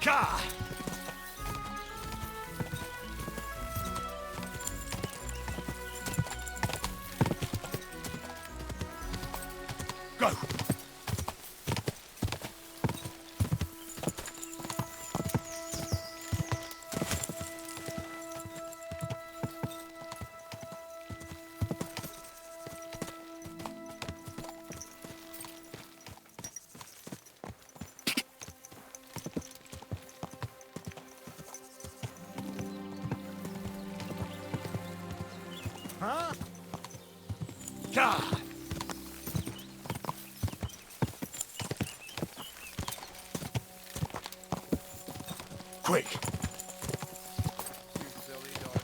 Ka! Go! Huh? Ka! Quick! You silly doggy.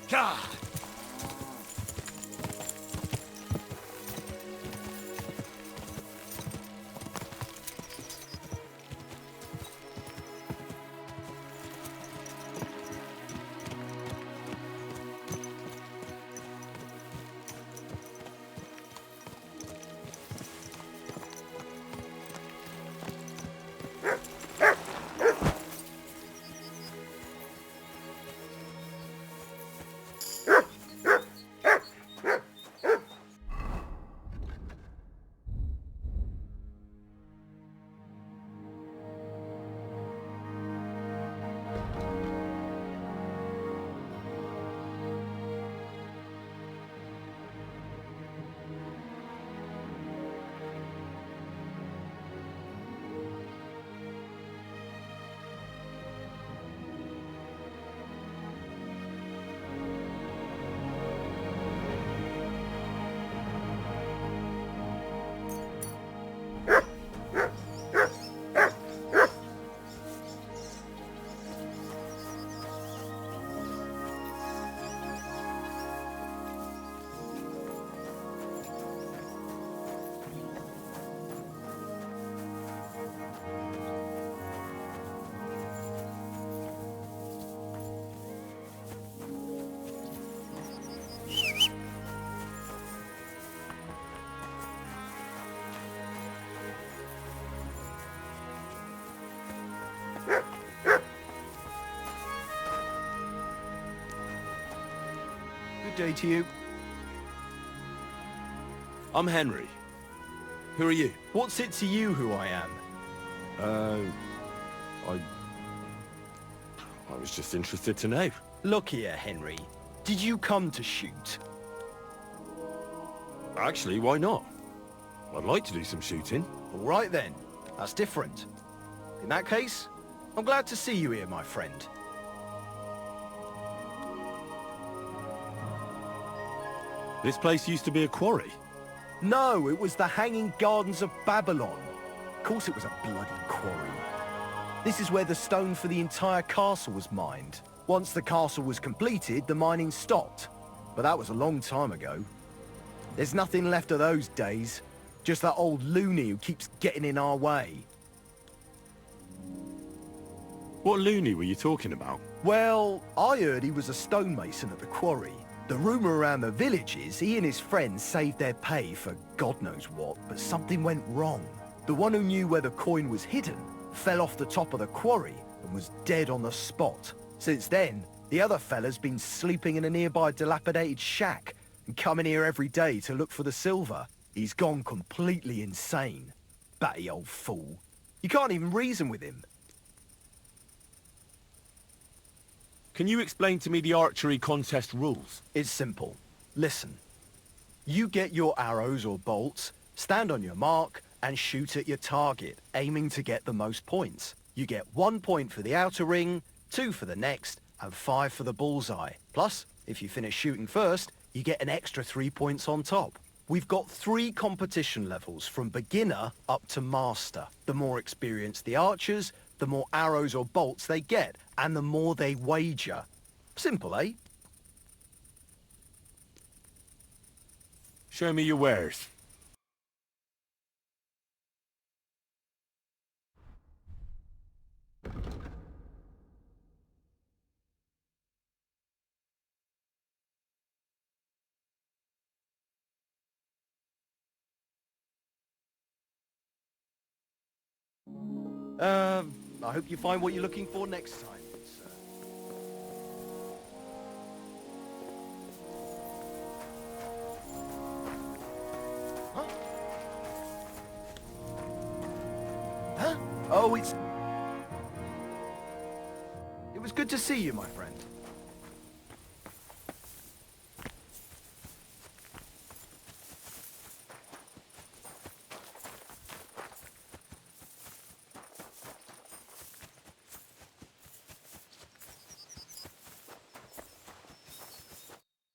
Ka! Good day to you. I'm Henry. Who are you? What's it to you who I am? I was just interested to know. Look here, Henry. Did you come to shoot? Actually, why not? I'd like to do some shooting. All right then. That's different. In that case, I'm glad to see you here, my friend. This place used to be a quarry. No, it was the Hanging Gardens of Babylon. Of course it was a bloody quarry. This is where the stone for the entire castle was mined. Once the castle was completed, the mining stopped. But that was a long time ago. There's nothing left of those days. Just that old loony who keeps getting in our way. What loony were you talking about? Well, I heard he was a stonemason at the quarry. The rumour around the village is he and his friends saved their pay for God knows what, but something went wrong. The one who knew where the coin was hidden fell off the top of the quarry and was dead on the spot. Since then, the other fella's been sleeping in a nearby dilapidated shack and coming here every day to look for the silver. He's gone completely insane. Batty old fool. You can't even reason with him. Can you explain to me the archery contest rules? It's simple. Listen. You get your arrows or bolts, stand on your mark, and shoot at your target, aiming to get the most points. You get 1 point for the outer ring, 2 for the next, and 5 for the bullseye. Plus, if you finish shooting first, you get an extra 3 points on top. We've got 3 competition levels, from beginner up to master. The more experienced the archers, the more arrows or bolts they get, and the more they wager. Simple, eh? Show me your wares. I hope you find what you're looking for next time, sir. Huh? Huh? Oh, it was good to see you, my friend.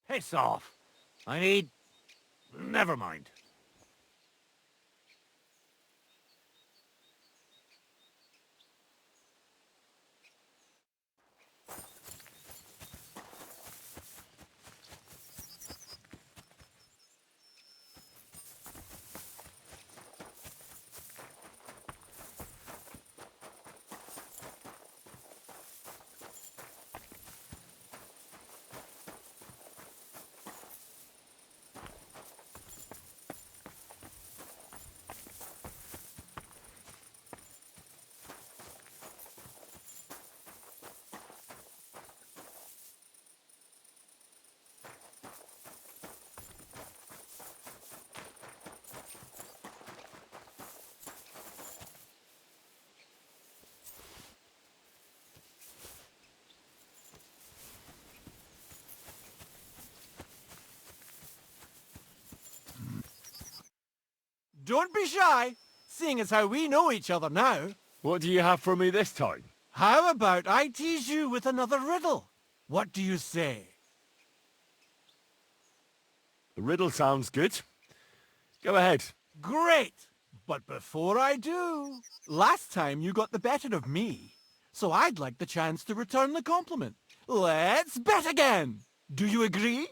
Piss off. I need... Never mind. Don't be shy, seeing as how we know each other now. What do you have for me this time? How about I tease you with another riddle? What do you say? The riddle sounds good. Go ahead. Great! But before I do, last time you got the better of me, so I'd like the chance to return the compliment. Let's bet again! Do you agree?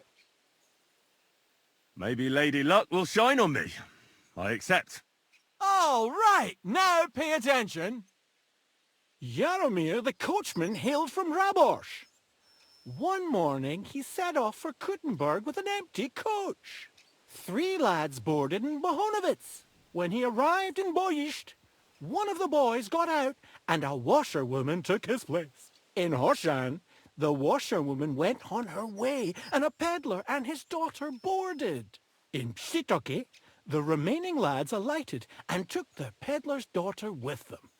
Maybe Lady Luck will shine on me. I accept. All right, now pay attention. Jaromir the coachman hailed from Raborsch. One morning he set off for Kuttenberg with an empty coach. 3 lads boarded in Bohonovitz. When he arrived in Boischt, one of the boys got out and a washerwoman took his place. In Horshan, the washerwoman went on her way and a peddler and his daughter boarded. In Psitoke, the remaining lads alighted and took the peddler's daughter with them.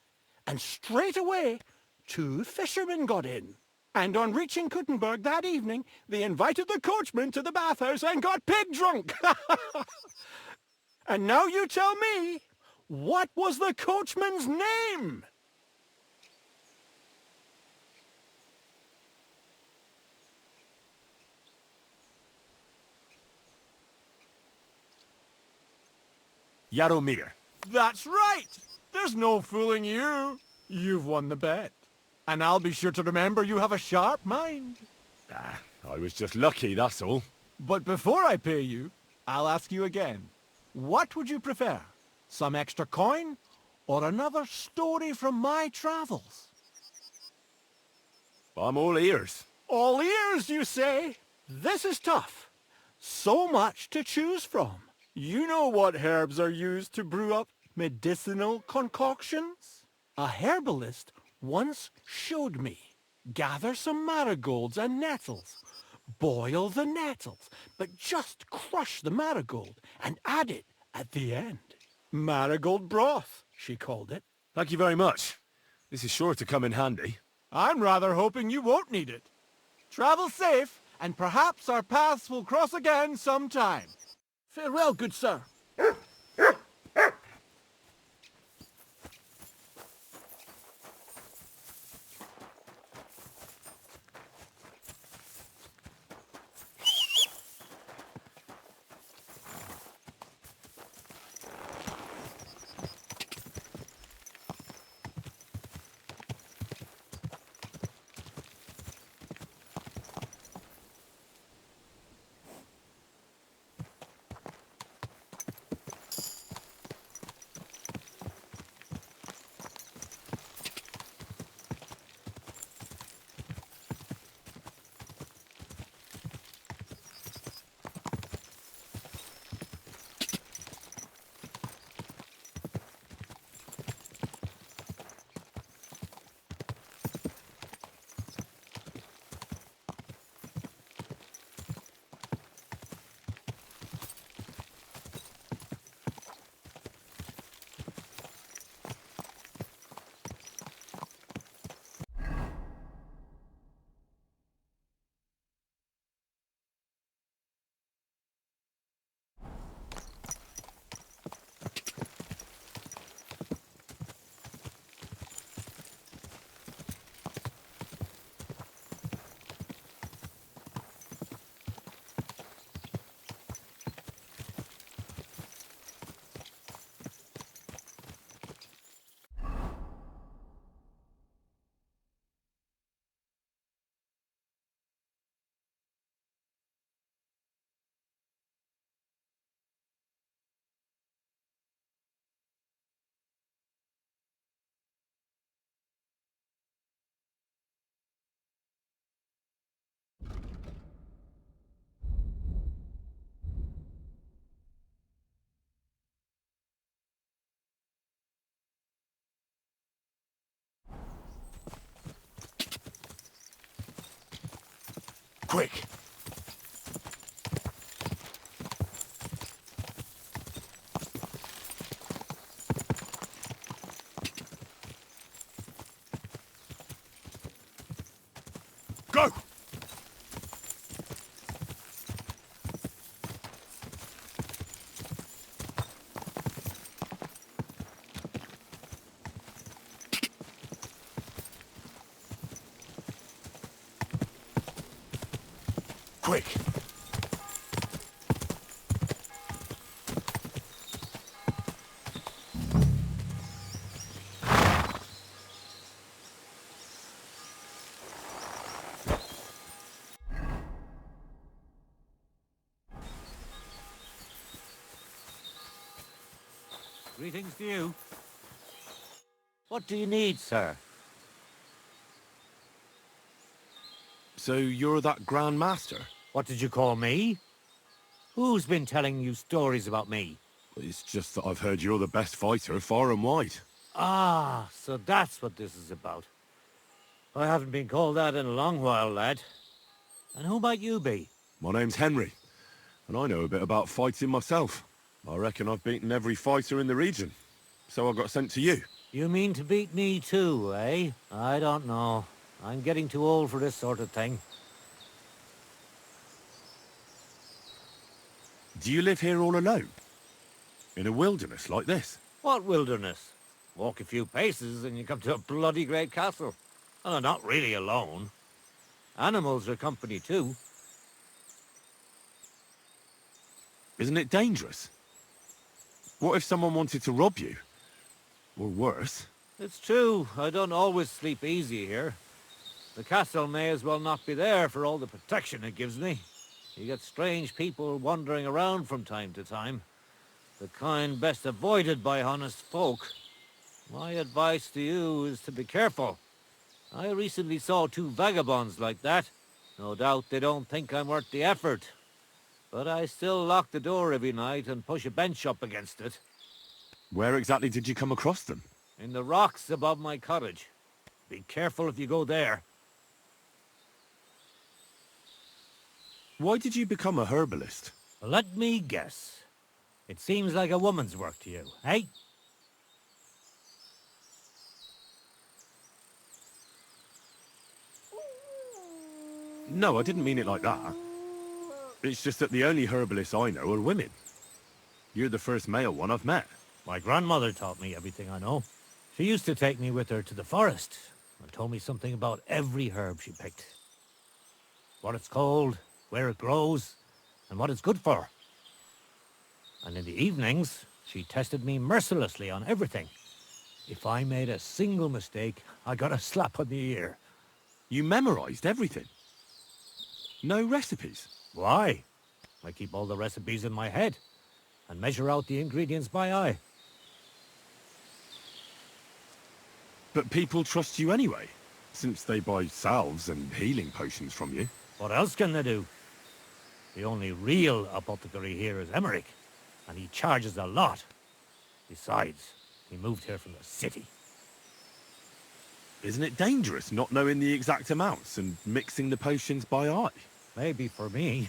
And straight away, 2 fishermen got in. And on reaching Kuttenberg that evening, they invited the coachman to the bathhouse and got pig drunk. And now you tell me, what was the coachman's name? Jaromir. That's right. There's no fooling you. You've won the bet. And I'll be sure to remember you have a sharp mind. I was just lucky, that's all. But before I pay you, I'll ask you again. What would you prefer? Some extra coin or another story from my travels? I'm all ears. All ears, you say? This is tough. So much to choose from. You know what herbs are used to brew up medicinal concoctions? A herbalist once showed me. Gather some marigolds and nettles. Boil the nettles, but just crush the marigold and add it at the end. Marigold broth, she called it. Thank you very much. This is sure to come in handy. I'm rather hoping you won't need it. Travel safe, and perhaps our paths will cross again sometime. Farewell, good sir. Quick! Go! Quick! Greetings to you. What do you need, sir? So you're that Grand Master? What did you call me? Who's been telling you stories about me? It's just that I've heard you're the best fighter far and wide. Ah, so that's what this is about. I haven't been called that in a long while, lad. And who might you be? My name's Henry, and I know a bit about fighting myself. I reckon I've beaten every fighter in the region, so I got sent to you. You mean to beat me too, eh? I don't know. I'm getting too old for this sort of thing. Do you live here all alone? In a wilderness like this? What wilderness? Walk a few paces and you come to a bloody great castle. And I'm not really alone. Animals are company too. Isn't it dangerous? What if someone wanted to rob you? Or worse? It's true, I don't always sleep easy here. The castle may as well not be there for all the protection it gives me. You get strange people wandering around from time to time. The kind best avoided by honest folk. My advice to you is to be careful. I recently saw two vagabonds like that. No doubt they don't think I'm worth the effort. But I still lock the door every night and push a bench up against it. Where exactly did you come across them? In the rocks above my cottage. Be careful if you go there. Why did you become a herbalist? Let me guess. It seems like a woman's work to you, eh? No, I didn't mean it like that. It's just that the only herbalists I know are women. You're the first male one I've met. My grandmother taught me everything I know. She used to take me with her to the forest and told me something about every herb she picked. What it's called, where it grows, and what it's good for. And in the evenings, she tested me mercilessly on everything. If I made a single mistake, I got a slap on the ear. You memorized everything? No recipes? Why? I keep all the recipes in my head and measure out the ingredients by eye. But people trust you anyway, since they buy salves and healing potions from you. What else can they do? The only real apothecary here is Emmerich, and he charges a lot. Besides, he moved here from the city. Isn't it dangerous not knowing the exact amounts and mixing the potions by eye? Maybe for me.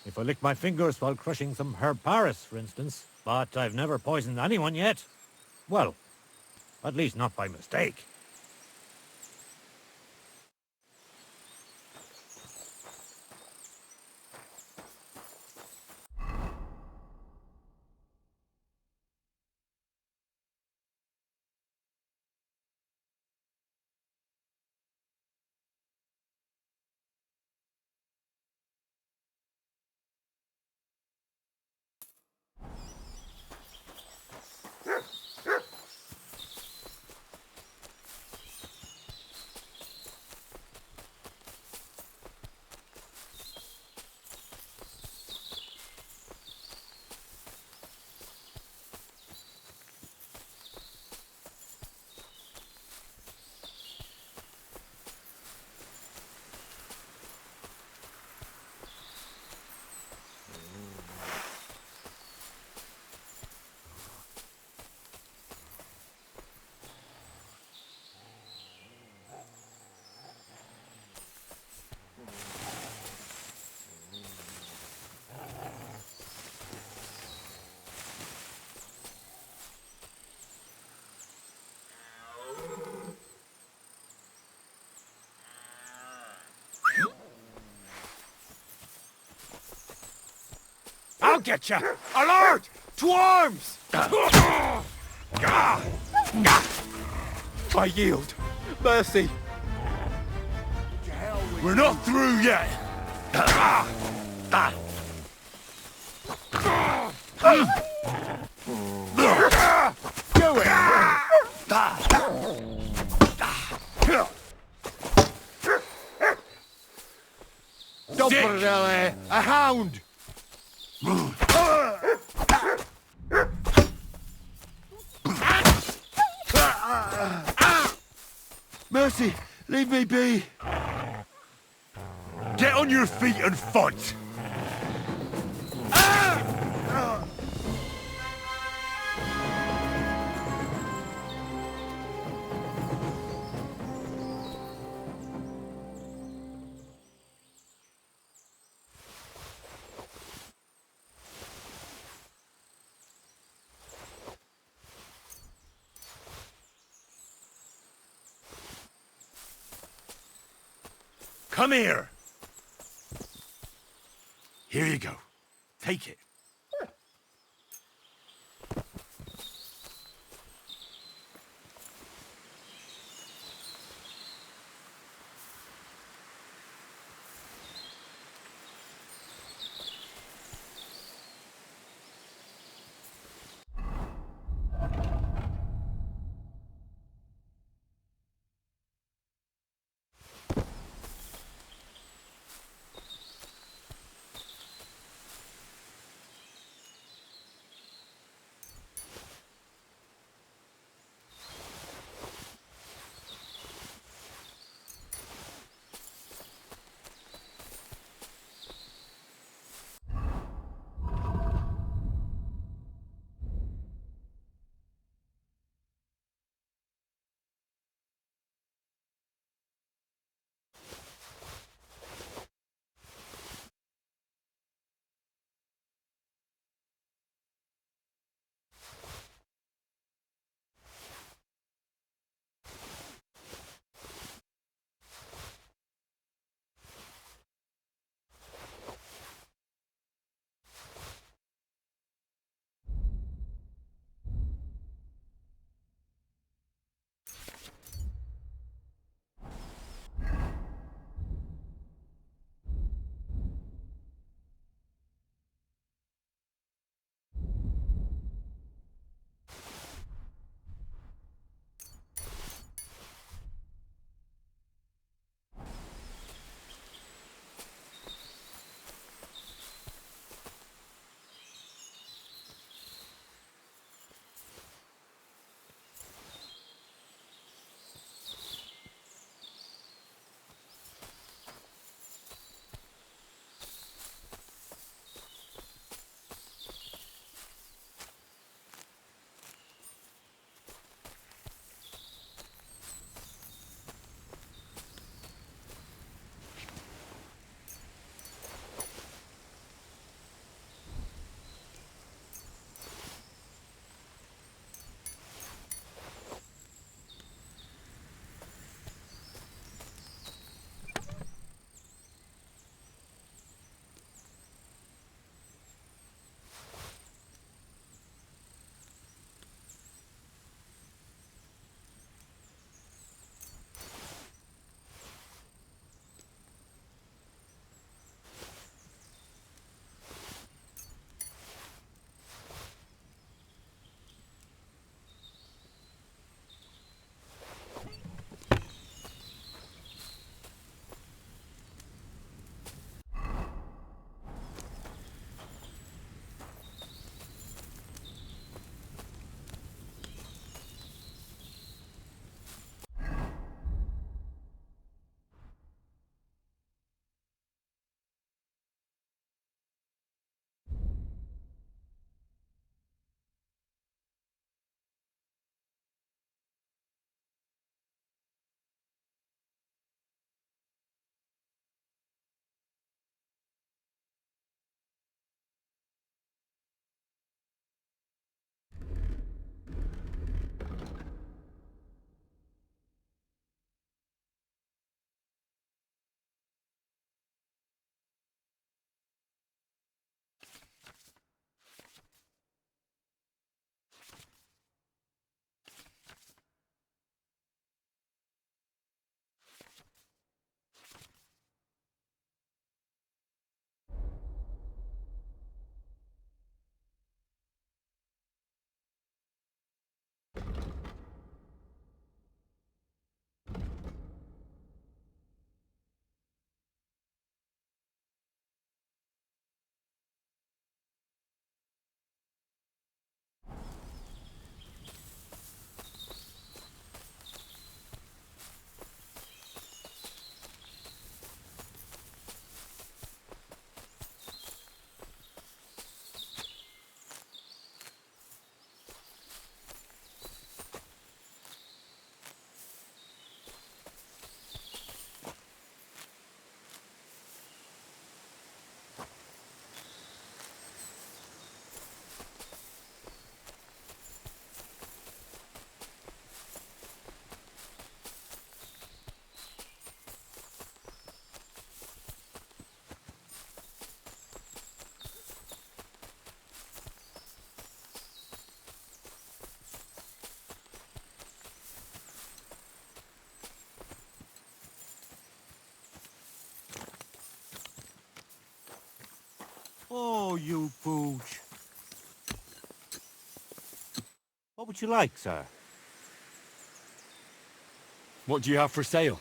If I lick my fingers while crushing some herb Paris, for instance. But I've never poisoned anyone yet. Well, at least not by mistake. get you! Alert! To arms! I yield. Mercy. We're not through yet! Do it! Don't put it down there. A hound! Mercy, leave me be! Get on your feet and fight! Come here! Here you go. Take it. Oh, you pooch. What would you like, sir? What do you have for sale?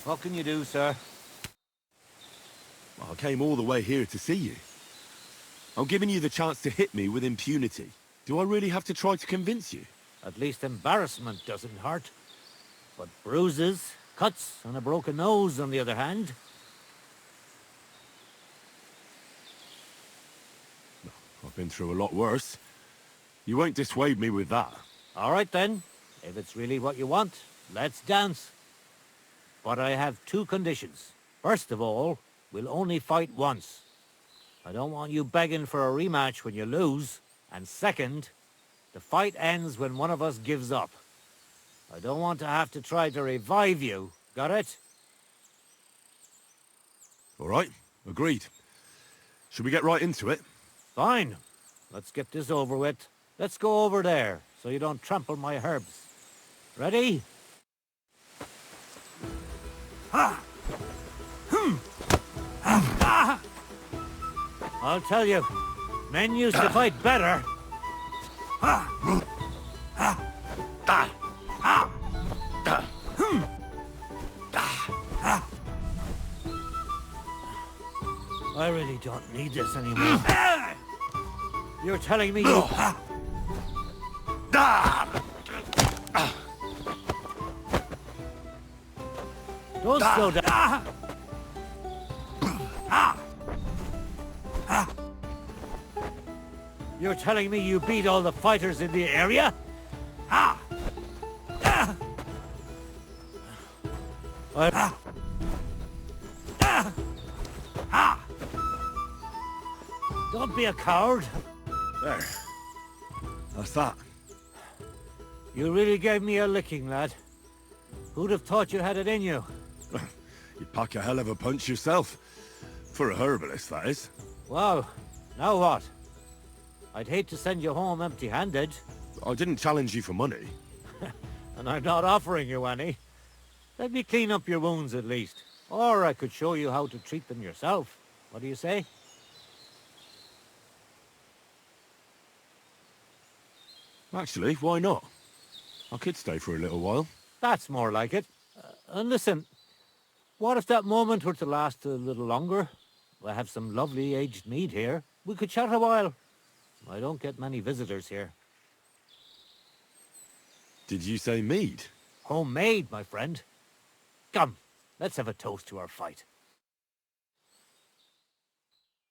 What can you do, sir? I came all the way here to see you. I'm giving you the chance to hit me with impunity. Do I really have to try to convince you? At least embarrassment doesn't hurt. But bruises, cuts, and a broken nose, on the other hand. I've been through a lot worse. You won't dissuade me with that. All right then. If it's really what you want, let's dance. But I have two conditions. First of all, we'll only fight once. I don't want you begging for a rematch when you lose. And second, the fight ends when one of us gives up. I don't want to have to try to revive you. Got it? All right, agreed. Should we get right into it? Fine. Let's get this over with. Let's go over there, so you don't trample my herbs. Ready? I'll tell you, men used to fight better. I really don't need this anymore. You're telling me you... Don't slow down. You're telling me you beat all the fighters in the area? Don't be a coward. There. That's that. You really gave me a licking, lad. Who'd have thought you had it in you? You pack a hell of a punch yourself. For a herbalist, that is. Wow. Now what? I'd hate to send you home empty-handed. I didn't challenge you for money. And I'm not offering you any. Let me clean up your wounds at least. Or I could show you how to treat them yourself. What do you say? Actually, why not? I could stay for a little while. That's more like it. And listen, what if that moment were to last a little longer? I have some lovely aged mead here. We could chat a while. I don't get many visitors here. Did you say mead? Homemade, my friend. Come, let's have a toast to our fight.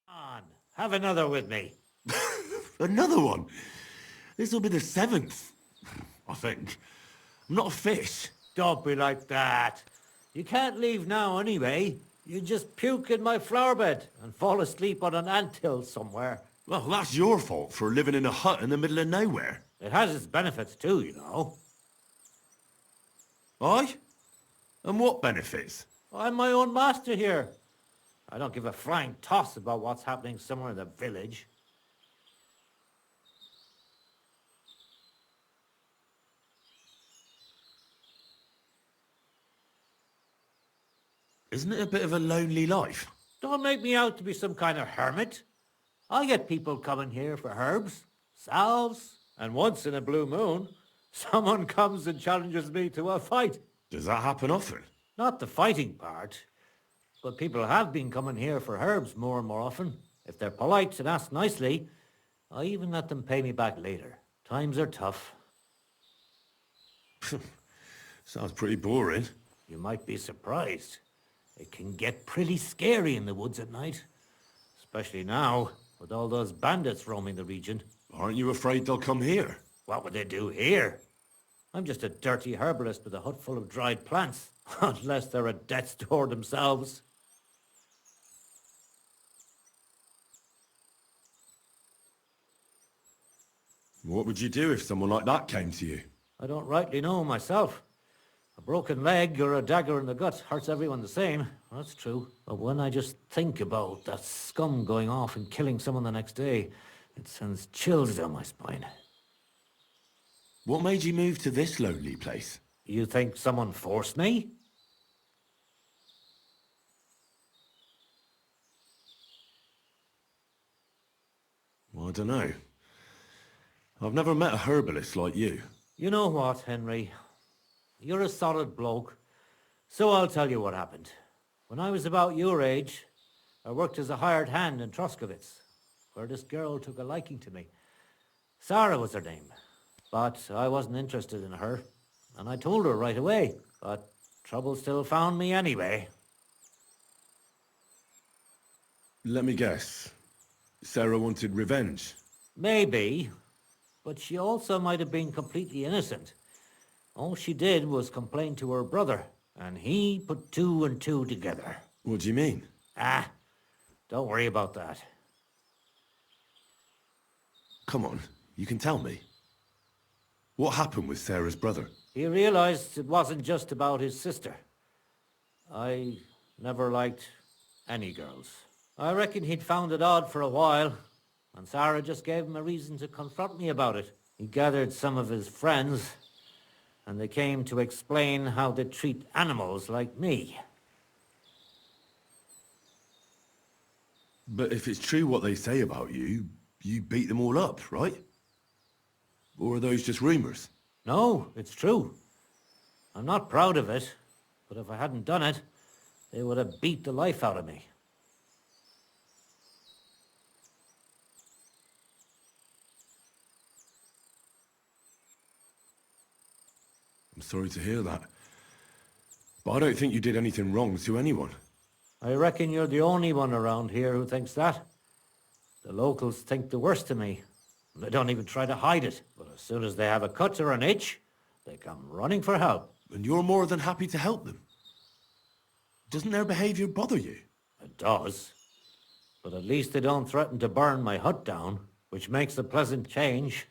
On, have another with me. Another one? This'll be the 7th, I think. I'm not a fish. Don't be like that. You can't leave now anyway. You just puke in my flower bed and fall asleep on an anthill somewhere. Well, that's your fault for living in a hut in the middle of nowhere. It has its benefits too, you know. Aye? And what benefits? I'm my own master here. I don't give a flying toss about what's happening somewhere in the village. Isn't it a bit of a lonely life? Don't make me out to be some kind of hermit. I get people coming here for herbs, salves, and once in a blue moon, someone comes and challenges me to a fight. Does that happen often? Not the fighting part, but people have been coming here for herbs more and more often. If they're polite and ask nicely, I even let them pay me back later. Times are tough. Sounds pretty boring. You might be surprised. It can get pretty scary in the woods at night. Especially now, with all those bandits roaming the region. Aren't you afraid they'll come here? What would they do here? I'm just a dirty herbalist with a hut full of dried plants. Unless they're at death's door themselves. What would you do if someone like that came to you? I don't rightly know myself. A broken leg or a dagger in the gut hurts everyone the same. That's true. But when I just think about that scum going off and killing someone the next day, it sends chills down my spine. What made you move to this lonely place? You think someone forced me? Well, I don't know. I've never met a herbalist like you. You know what, Henry? You're a solid bloke. So I'll tell you what happened. When I was about your age, I worked as a hired hand in Troskowitz, where this girl took a liking to me. Sarah was her name. But I wasn't interested in her, and I told her right away. But trouble still found me anyway. Let me guess. Sarah wanted revenge. Maybe, but she also might have been completely innocent. All she did was complain to her brother, and he put two and two together. What do you mean? Ah, don't worry about that. Come on, you can tell me. What happened with Sarah's brother? He realized it wasn't just about his sister. I never liked any girls. I reckon he'd found it odd for a while, and Sarah just gave him a reason to confront me about it. He gathered some of his friends, and they came to explain how they treat animals like me. But if it's true what they say about you, you beat them all up, right? Or are those just rumors? No, it's true. I'm not proud of it, but if I hadn't done it, they would have beat the life out of me. I'm sorry to hear that. But I don't think you did anything wrong to anyone. I reckon you're the only one around here who thinks that. The locals think the worst of me. They don't even try to hide it. But as soon as they have a cut or an itch, they come running for help. And you're more than happy to help them. Doesn't their behavior bother you? It does. But at least they don't threaten to burn my hut down, which makes a pleasant change.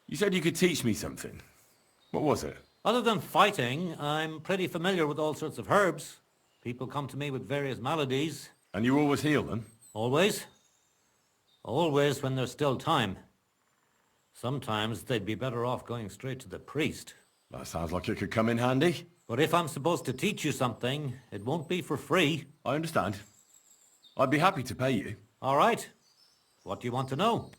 You said you could teach me something. What was it? Other than fighting, I'm pretty familiar with all sorts of herbs. People come to me with various maladies. And you always heal them? Always. Always when there's still time. Sometimes they'd be better off going straight to the priest. That sounds like it could come in handy. But if I'm supposed to teach you something, it won't be for free. I understand. I'd be happy to pay you. All right. What do you want to know?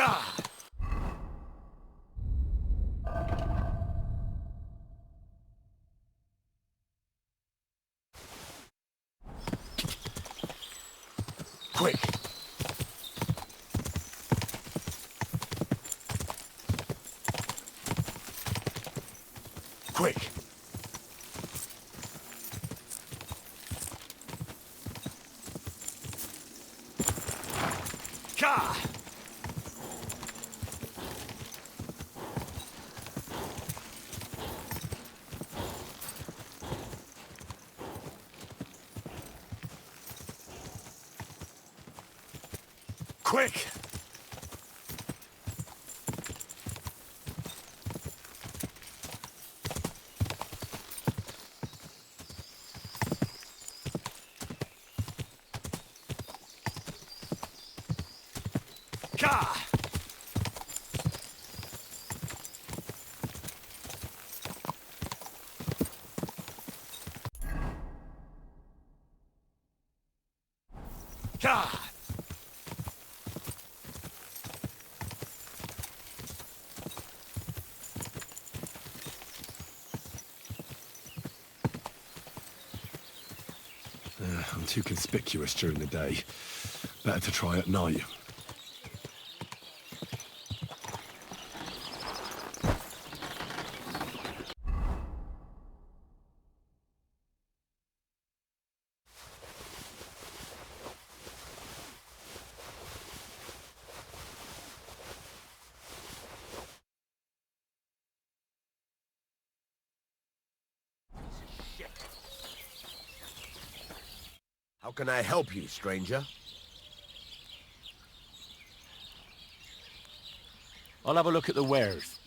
Gah! Quick! Quick! Gah! Quick! Gah! Gah! I'm too conspicuous during the day. Better to try at night. How can I help you, stranger? I'll have a look at the wares.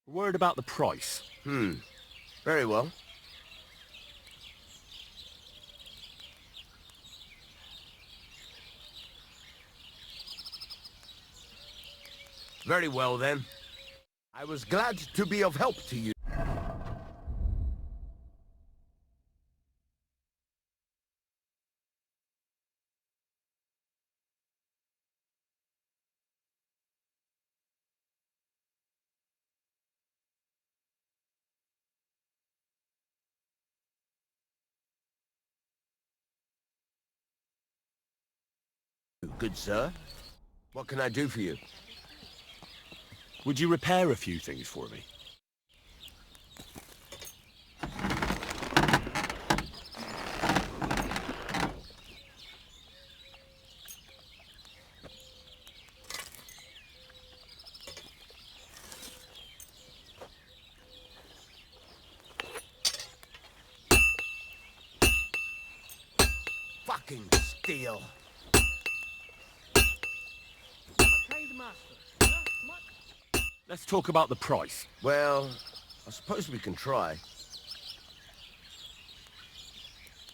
Word about the price. Very well. Very well, then. I was glad to be of help to you. Good sir. What can I do for you? Would you repair a few things for me? Fucking steel. Let's talk about the price. Well, I suppose we can try.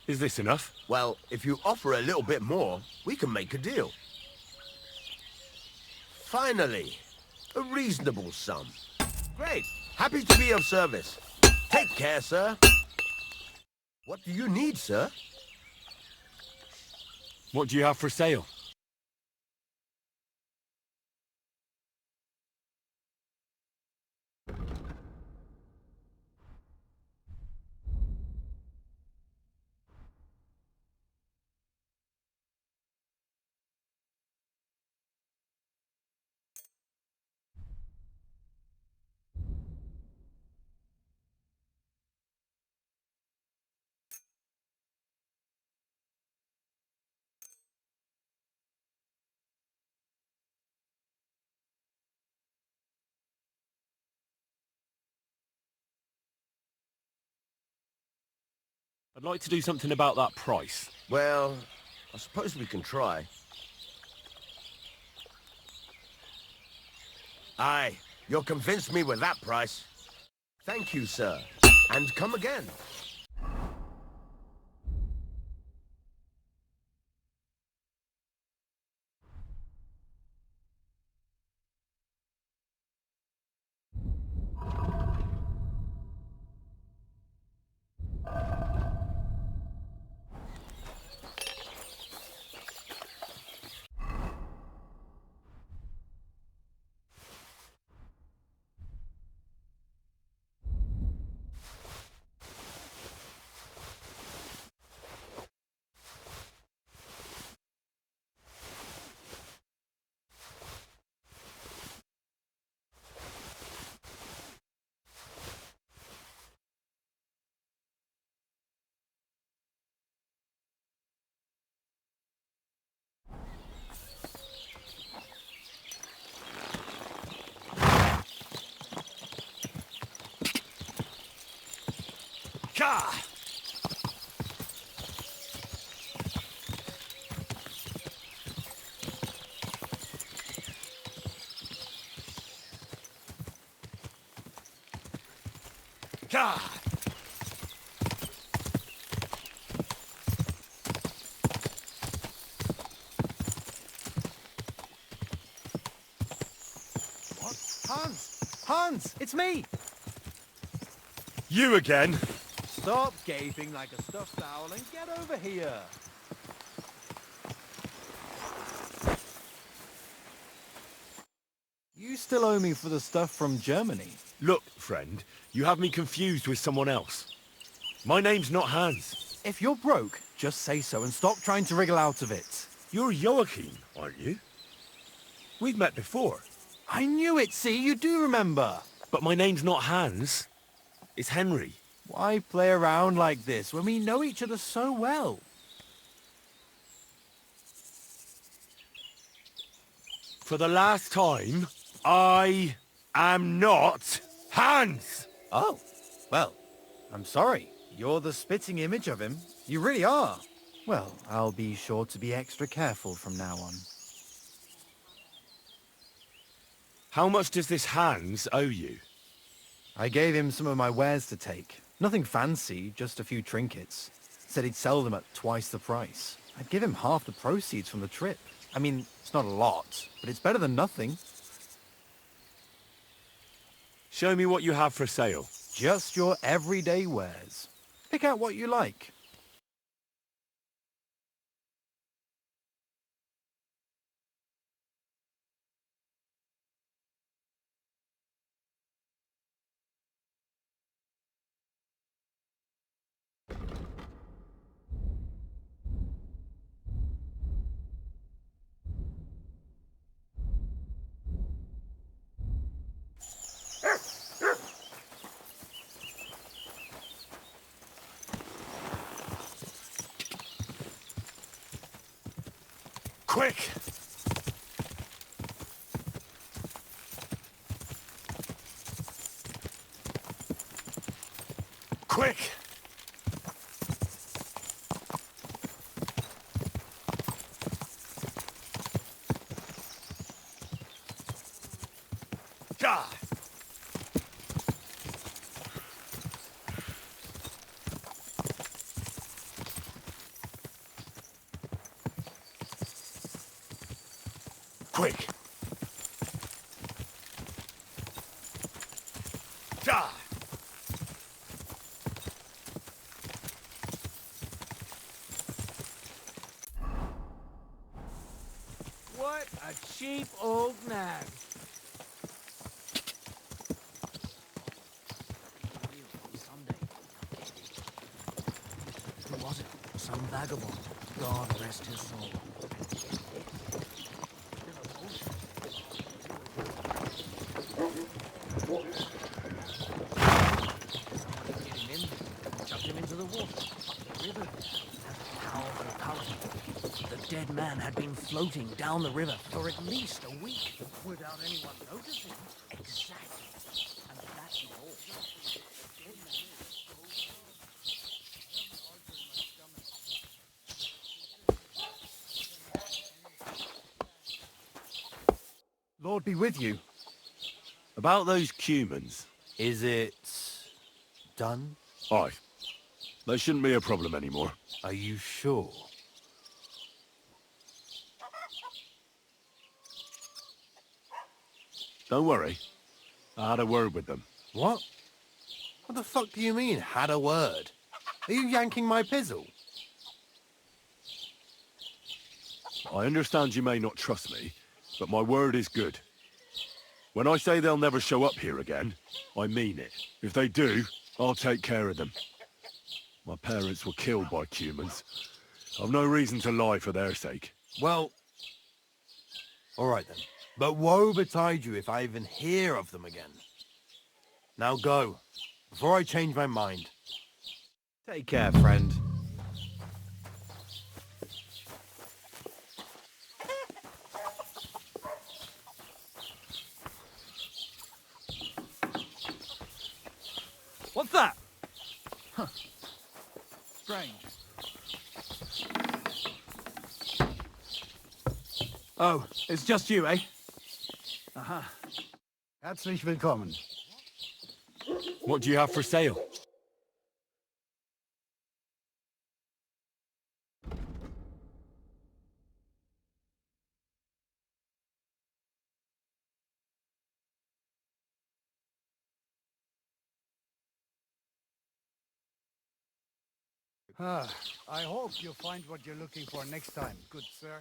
Is this enough? Well, if you offer a little bit more, we can make a deal. Finally, a reasonable sum. Great. Happy to be of service. Take care, sir. What do you need, sir? What do you have for sale? I'd like to do something about that price. Well, I suppose we can try. Aye, you'll convince me with that price. Thank you, sir. And come again. Ka! Ka! Hans! Hans! It's me! You again? Stop gaping like a stuffed owl and get over here. You still owe me for the stuff from Germany. Look, friend, you have me confused with someone else. My name's not Hans. If you're broke, just say so and stop trying to wriggle out of it. You're Joachim, aren't you? We've met before. I knew it, see? You do remember. But my name's not Hans. It's Henry. Why play around like this when we know each other so well? For the last time, I am not Hans! Oh, well, I'm sorry. You're the spitting image of him. You really are. Well, I'll be sure to be extra careful from now on. How much does this Hans owe you? I gave him some of my wares to take. Nothing fancy, just a few trinkets. Said he'd sell them at twice the price. I'd give him half the proceeds from the trip. I mean, it's not a lot, but it's better than nothing. Show me what you have for sale. Just your everyday wares. Pick out what you like. Quick! Quick! Quick! Ta! What a cheap old nag. Who was it? Some vagabond. God rest his soul. Somebody hit him in, chucked him into the water. The river had a powerful current. The dead man had been floating down the river for at least a week without anyone noticing. Exactly. And that's not all. Lord be with you. About those humans. Is it done? Aye. They shouldn't be a problem anymore. Are you sure? Don't worry. I had a word with them. What? What the fuck do you mean, had a word? Are you yanking my pizzle? I understand you may not trust me, but my word is good. When I say they'll never show up here again, I mean it. If they do, I'll take care of them. My parents were killed by humans. I've no reason to lie for their sake. Well, all right then. But woe betide you if I even hear of them again. Now go, before I change my mind. Take care, friend. What's that? Strange. Oh, it's just you, eh? Aha. Herzlich willkommen. What do you have for sale? I hope you find what you're looking for next time, good sir.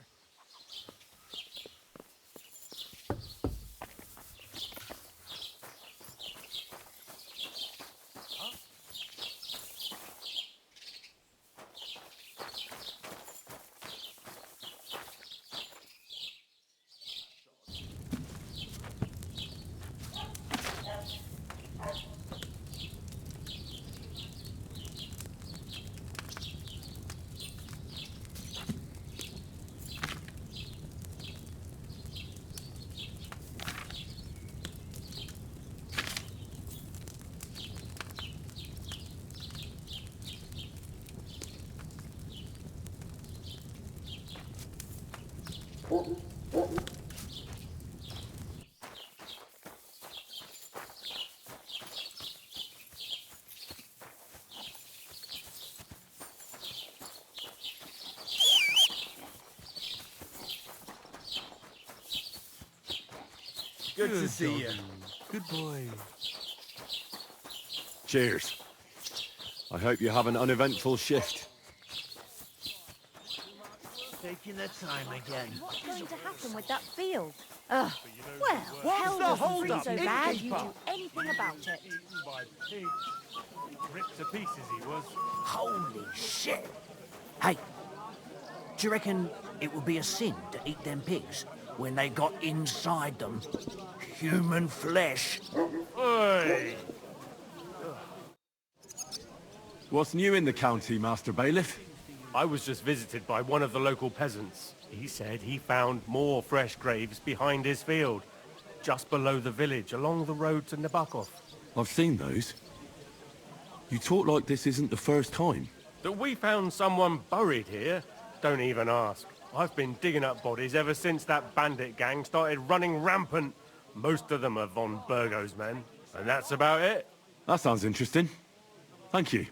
Good to see you. Good boy. Cheers. I hope you have an uneventful shift. Taking their time again. What's going to happen with that field? Ugh. Well, hell doesn't freeze so bad you do anything about it. Ripped to pieces he was. Holy shit! Hey, do you reckon it would be a sin to eat them pigs when they got inside them human flesh? Oi! What's new in the county, Master Bailiff? I was just visited by one of the local peasants. He said he found more fresh graves behind his field, just below the village, along the road to Nabokov. I've seen those. You talk like this isn't the first time. That we found someone buried here? Don't even ask. I've been digging up bodies ever since that bandit gang started running rampant. Most of them are von Burgo's men, and that's about it. That sounds interesting. Thank you.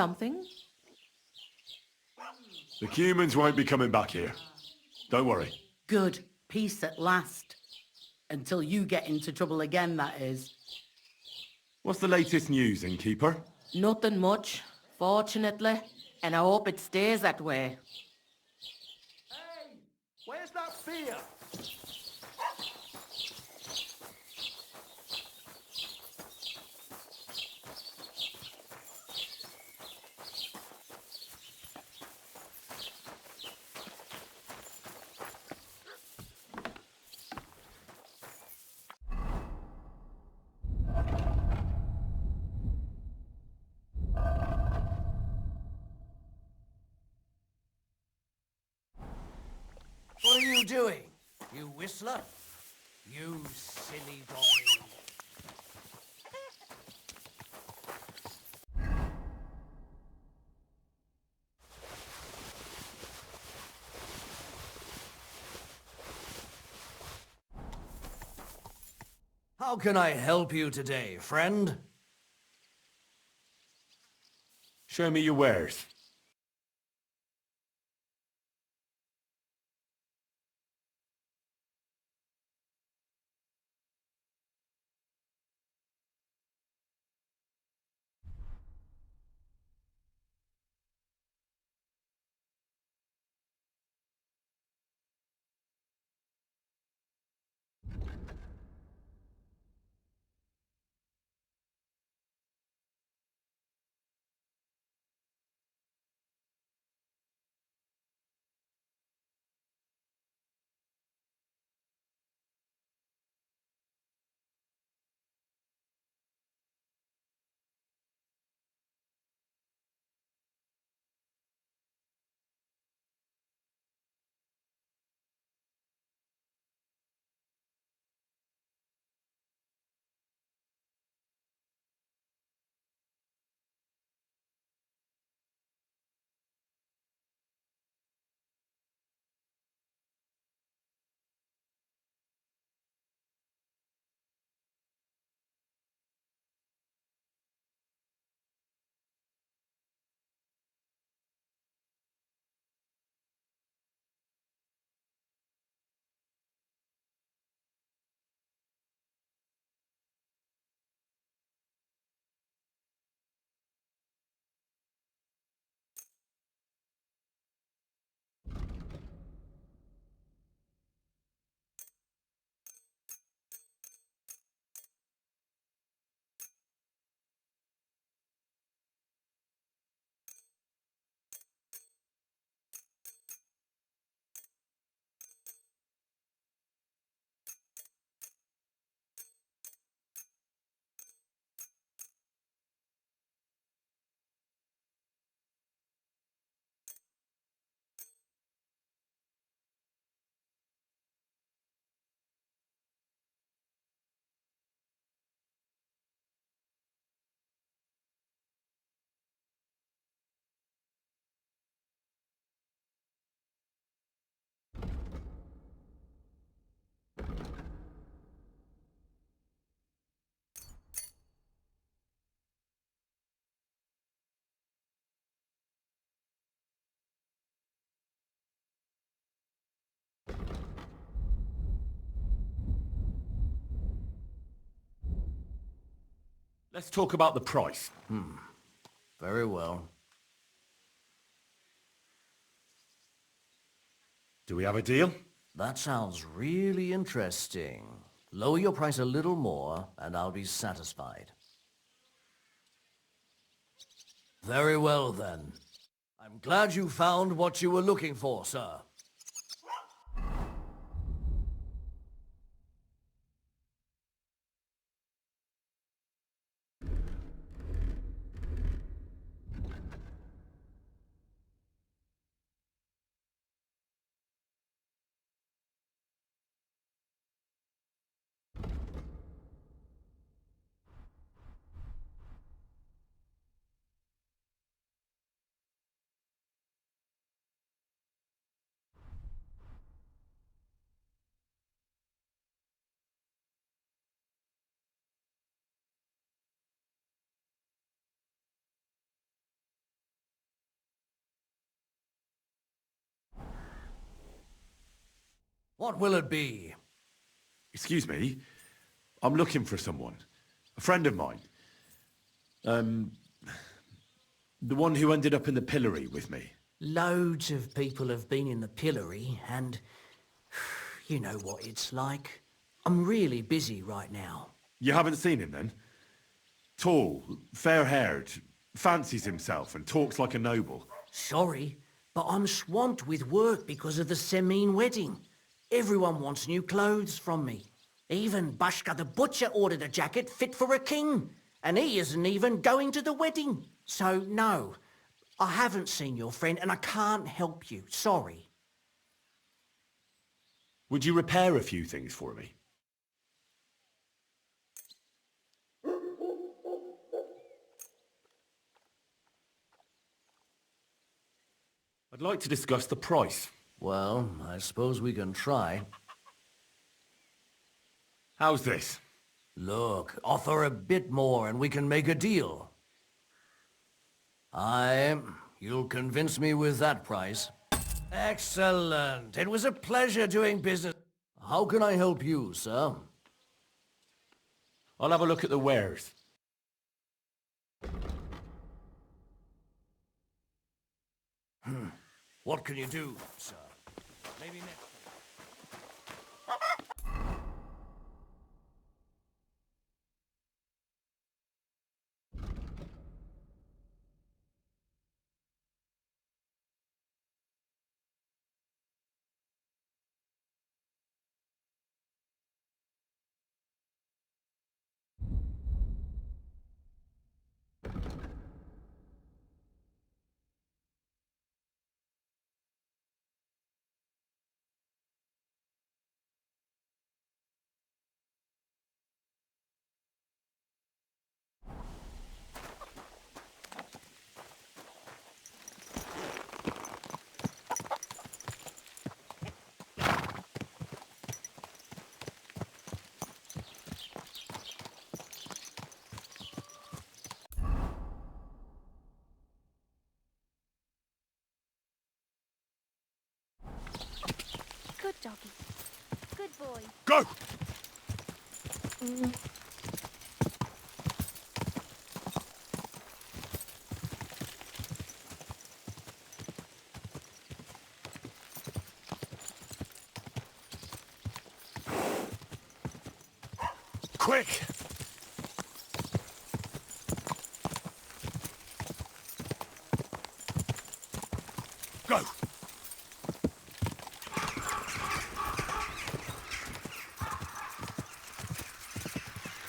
something? The humans won't be coming back here. Don't worry. Good. Peace at last. Until you get into trouble again, that is. What's the latest news, innkeeper? Nothing much, fortunately. And I hope it stays that way. Hey! Where's that fear? What are you doing, you whistler? You silly doggy. How can I help you today, friend? Show me your wares. Let's talk about the price. Very well. Do we have a deal? That sounds really interesting. Lower your price a little more, and I'll be satisfied. Very well, then. I'm glad you found what you were looking for, sir. What will it be? Excuse me. I'm looking for someone. A friend of mine. The one who ended up in the pillory with me. Loads of people have been in the pillory, and you know what it's like. I'm really busy right now. You haven't seen him then? Tall, fair-haired, fancies himself and talks like a noble. Sorry, but I'm swamped with work because of the Semine wedding. Everyone wants new clothes from me. Even Bashka the butcher ordered a jacket fit for a king, and he isn't even going to the wedding. So no, I haven't seen your friend and I can't help you, sorry. Would you repair a few things for me? I'd like to discuss the price. Well, I suppose we can try. How's this? Look, offer a bit more and we can make a deal. You'll convince me with that price. Excellent. It was a pleasure doing business. How can I help you, sir? I'll have a look at the wares. What can you do, sir? Maybe next. Good doggy. Good boy. Go! Quick! Go!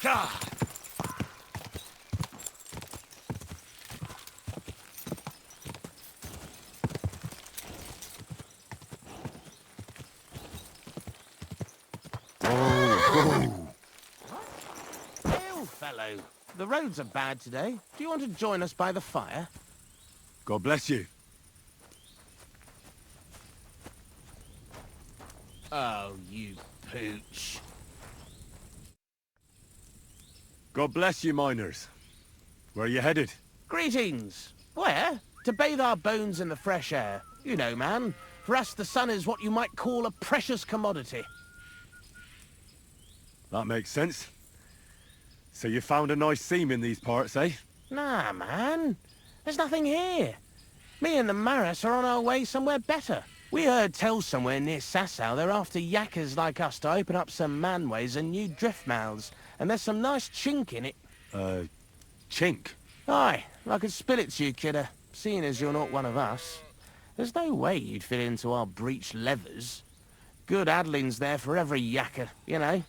Ah! Hail, fellow. The roads are bad today. Do you want to join us by the fire? God bless you. Oh, you pooch. God bless you, miners. Where are you headed? Greetings. Where? To bathe our bones in the fresh air. You know, man. For us, the sun is what you might call a precious commodity. That makes sense. So you found a nice seam in these parts, eh? Nah, man. There's nothing here. Me and the Maras are on our way somewhere better. We heard tell somewhere near Sasau they're after yakkers like us to open up some manways and new drift mouths. And there's some nice chink in it. Chink? Aye, I could spill it to you, kidder, seeing as you're not one of us. There's no way you'd fit into our breech levers. Good addling's there for every yakker, you know.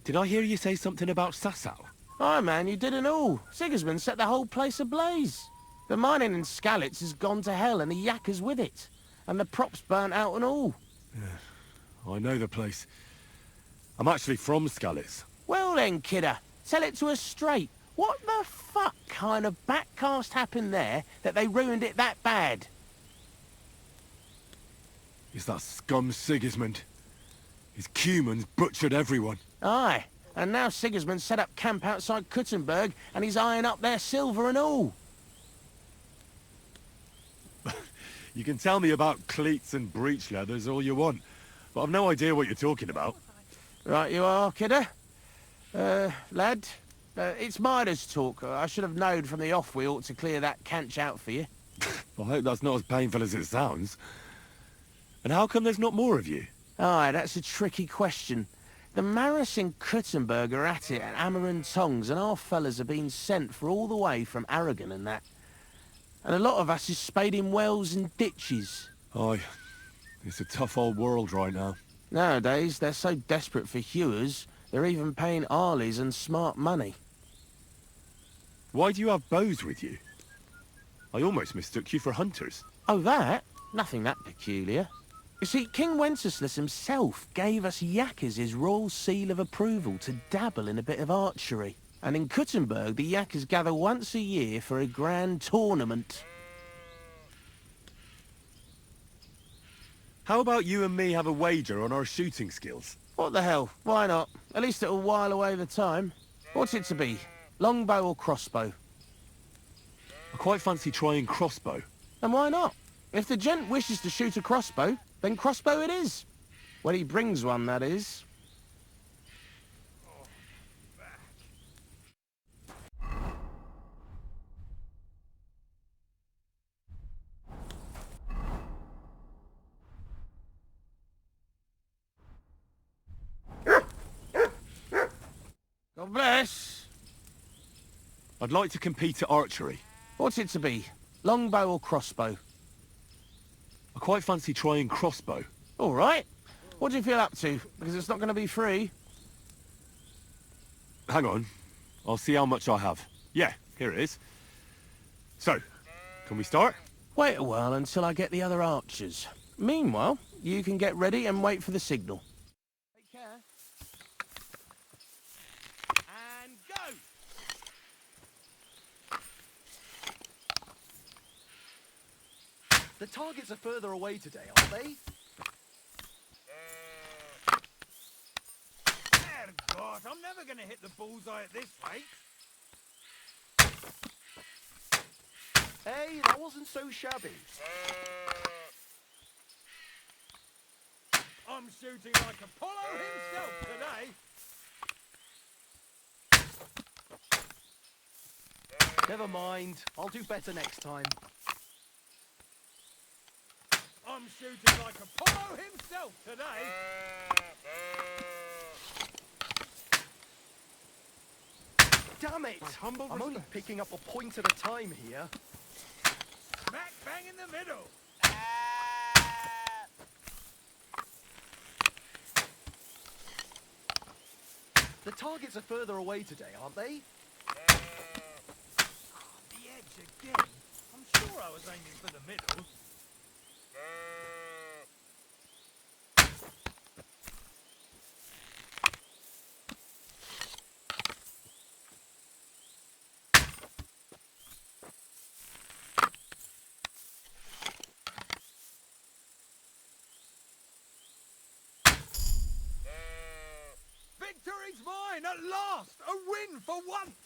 Did I hear you say something about Sasau? Aye, man, you didn't all. Sigismund set the whole place ablaze. The mining in Skalitz has gone to hell and the yakkers with it. And the props burnt out and all. Yeah, I know the place. I'm actually from Skalitz. Well then, kidder, tell it to us straight. What the fuck kind of backcast happened there that they ruined it that bad? It's that scum Sigismund. His Cumans butchered everyone. Aye, and now Sigismund set up camp outside Kuttenberg and he's eyeing up their silver and all. You can tell me about cleats and breech leathers all you want, but I've no idea what you're talking about. Right you are, kidder. Lad, it's miners' talk. I should have known from the off we ought to clear that canch out for you. I hope that's not as painful as it sounds. And how come there's not more of you? Aye, that's a tricky question. The Maris in Kuttenberg are at it, and hammer and tongs, and our fellas have been sent for all the way from Aragon and that. And a lot of us is spading wells and ditches. Aye, it's a tough old world right now. Nowadays, they're so desperate for hewers, they're even paying Arleys and smart money. Why do you have bows with you? I almost mistook you for hunters. Oh, that? Nothing that peculiar. You see, King Wenceslas himself gave us yakkers his royal seal of approval to dabble in a bit of archery. And in Kuttenberg, the yakkers gather once a year for a grand tournament. How about you and me have a wager on our shooting skills? What the hell? Why not? At least it'll while away the time. What's it to be? Longbow or crossbow? I quite fancy trying crossbow. And why not? If the gent wishes to shoot a crossbow, then crossbow it is. When he brings one, that is. God bless. I'd like to compete at archery. What's it to be? Longbow or crossbow? I quite fancy trying crossbow. All right. What do you feel up to? Because it's not going to be free. Hang on. I'll see how much I have. Yeah, here it is. So, can we start? Wait a while until I get the other archers. Meanwhile, you can get ready and wait for the signal. Take care. And go! The targets are further away today, aren't they? God, I'm never going to hit the bullseye at this rate. Hey, that wasn't so shabby. I'm shooting like Apollo himself today. Never mind. I'll do better next time. I'm shooting like Apollo himself today. Damn it! I'm only picking up a point at a time here. Smack bang in the middle. The targets are further away today, aren't they? The edge again. I'm sure I was aiming for the middle. Victory's mine at last! A win for once!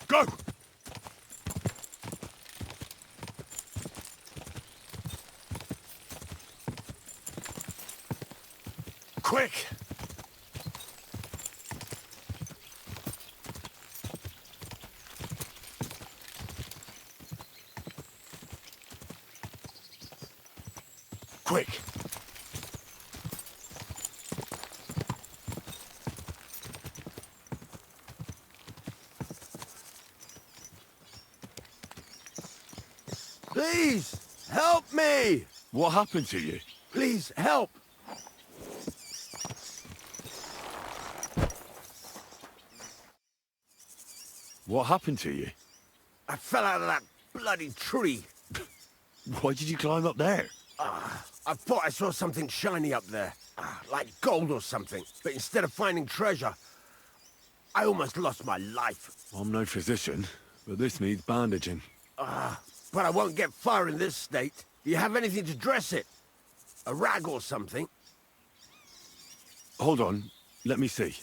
Go! Quick! Quick! Please, help me! What happened to you? Please, help! What happened to you? I fell out of that bloody tree. Why did you climb up there? I thought I saw something shiny up there, like gold or something. But instead of finding treasure, I almost lost my life. I'm no physician, but this needs bandaging. But I won't get far in this state. Do you have anything to dress it? A rag or something? Hold on, let me see.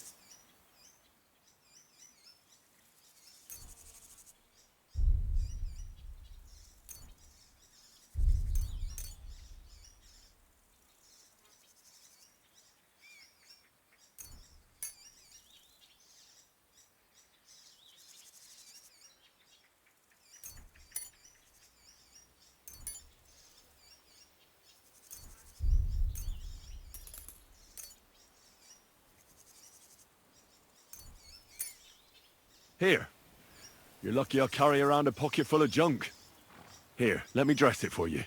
Here. You're lucky I carry around a pocket full of junk. Here, let me dress it for you.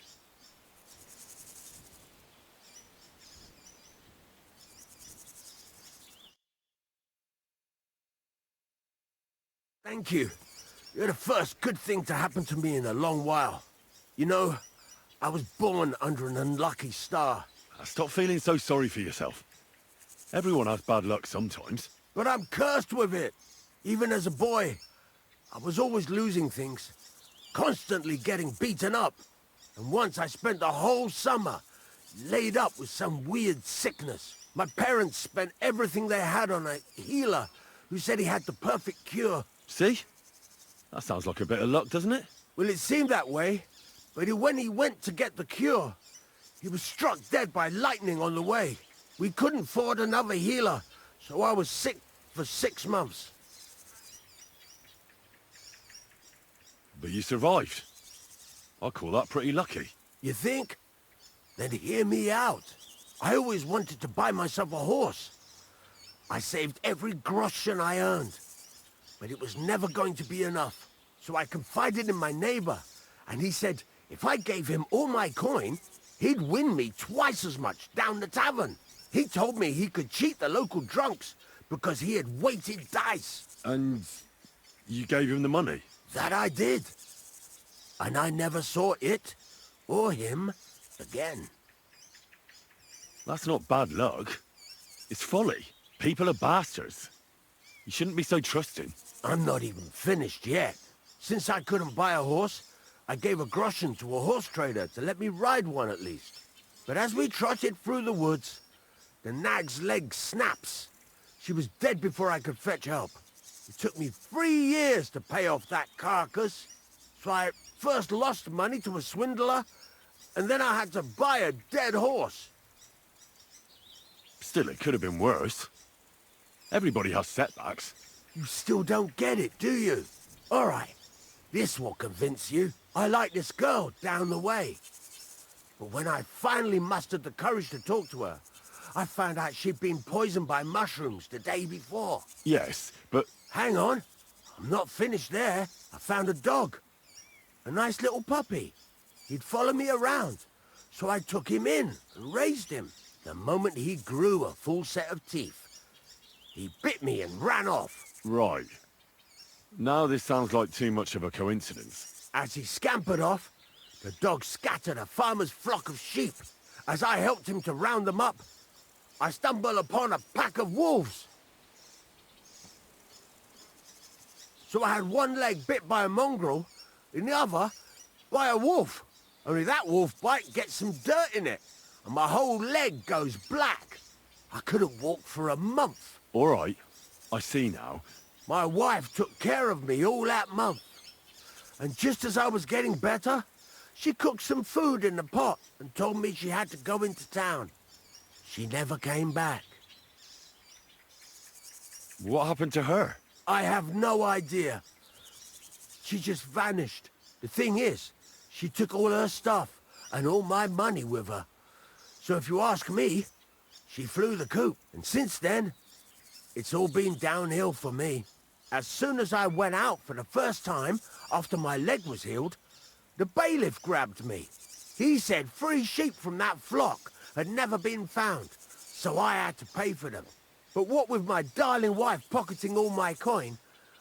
Thank you. You're the first good thing to happen to me in a long while. You know, I was born under an unlucky star. Stop feeling so sorry for yourself. Everyone has bad luck sometimes. But I'm cursed with it. Even as a boy, I was always losing things. Constantly getting beaten up. And once I spent the whole summer laid up with some weird sickness. My parents spent everything they had on a healer who said he had the perfect cure. See? That sounds like a bit of luck, doesn't it? Well, it seemed that way. But when he went to get the cure, he was struck dead by lightning on the way. We couldn't afford another healer, so I was sick for 6 months. But you survived. I call that pretty lucky. You think? Then hear me out. I always wanted to buy myself a horse. I saved every groschen I earned. But it was never going to be enough. So I confided in my neighbor, and he said if I gave him all my coin, he'd win me twice as much down the tavern. He told me he could cheat the local drunks because he had weighted dice. And you gave him the money? That I did. And I never saw it, or him, again. That's not bad luck. It's folly. People are bastards. You shouldn't be so trusting. I'm not even finished yet. Since I couldn't buy a horse, I gave a groschen to a horse trader to let me ride one at least. But as we trotted through the woods, the nag's leg snaps. She was dead before I could fetch help. It took me 3 years to pay off that carcass. So I first lost money to a swindler, and then I had to buy a dead horse. Still, it could have been worse. Everybody has setbacks. You still don't get it, do you? All right, this will convince you. I like this girl down the way. But when I finally mustered the courage to talk to her, I found out she'd been poisoned by mushrooms the day before. Yes, but... Hang on. I'm not finished there. I found a dog. A nice little puppy. He'd follow me around. So I took him in and raised him. The moment he grew a full set of teeth, he bit me and ran off. Right. Now this sounds like too much of a coincidence. As he scampered off, the dog scattered a farmer's flock of sheep. As I helped him to round them up, I stumbled upon a pack of wolves. So I had one leg bit by a mongrel, and the other by a wolf. Only that wolf bite gets some dirt in it. and my whole leg goes black. I couldn't walk for a month. All right, I see now. My wife took care of me all that month. And just as I was getting better, she cooked some food in the pot and told me she had to go into town. She never came back. What happened to her? I have no idea. She just vanished. The thing is, she took all her stuff and all my money with her. So if you ask me, she flew the coop. And since then, it's all been downhill for me. As soon as I went out for the first time after my leg was healed, the bailiff grabbed me. He said 3 sheep from that flock had never been found, so I had to pay for them. But what with my darling wife pocketing all my coin,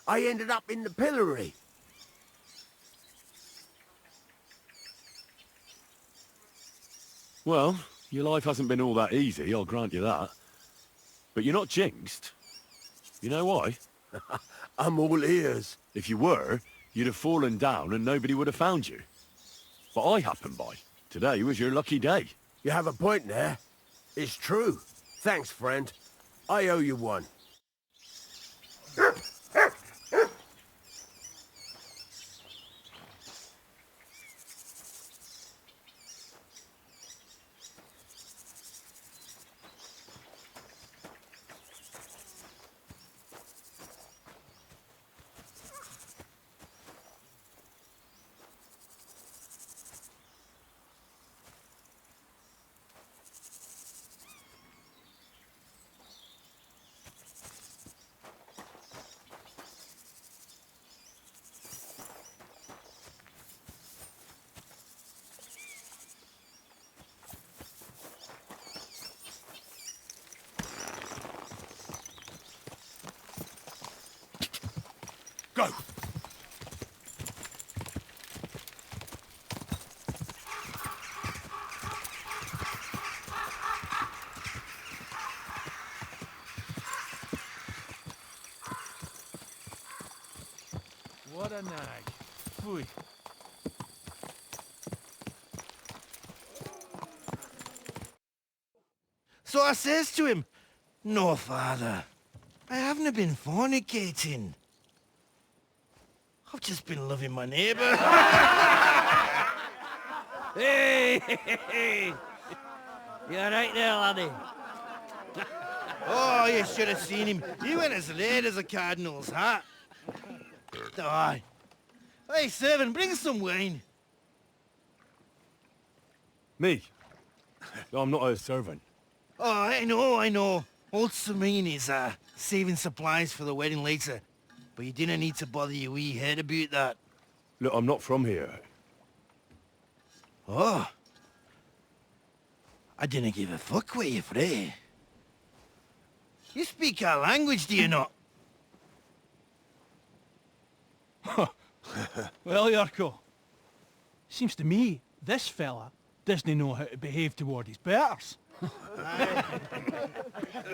I ended up in the pillory. Well, your life hasn't been all that easy, I'll grant you that. But you're not jinxed. You know why? I'm all ears. If you were, you'd have fallen down and nobody would have found you. But I happened by. Today was your lucky day. You have a point there. It's true. Thanks, friend. I owe you one. Go! What a nag. Phew. So I says to him, "No, father, I haven't been fornicating. I've just been loving my neighbour." Hey! You alright there, laddie? Oh, you should have seen him. He went as red as a cardinal's hat. Aye. Hey, servant, bring some wine. Me? I'm not a servant. Oh, I know. Old Samin is saving supplies for the wedding later. But you didn't need to bother your wee head about that. Look, I'm not from here. Oh. I didn't give a fuck what you're frae. You speak our language, do you not? Well, Yurko, seems to me this fella doesn't know how to behave toward his betters.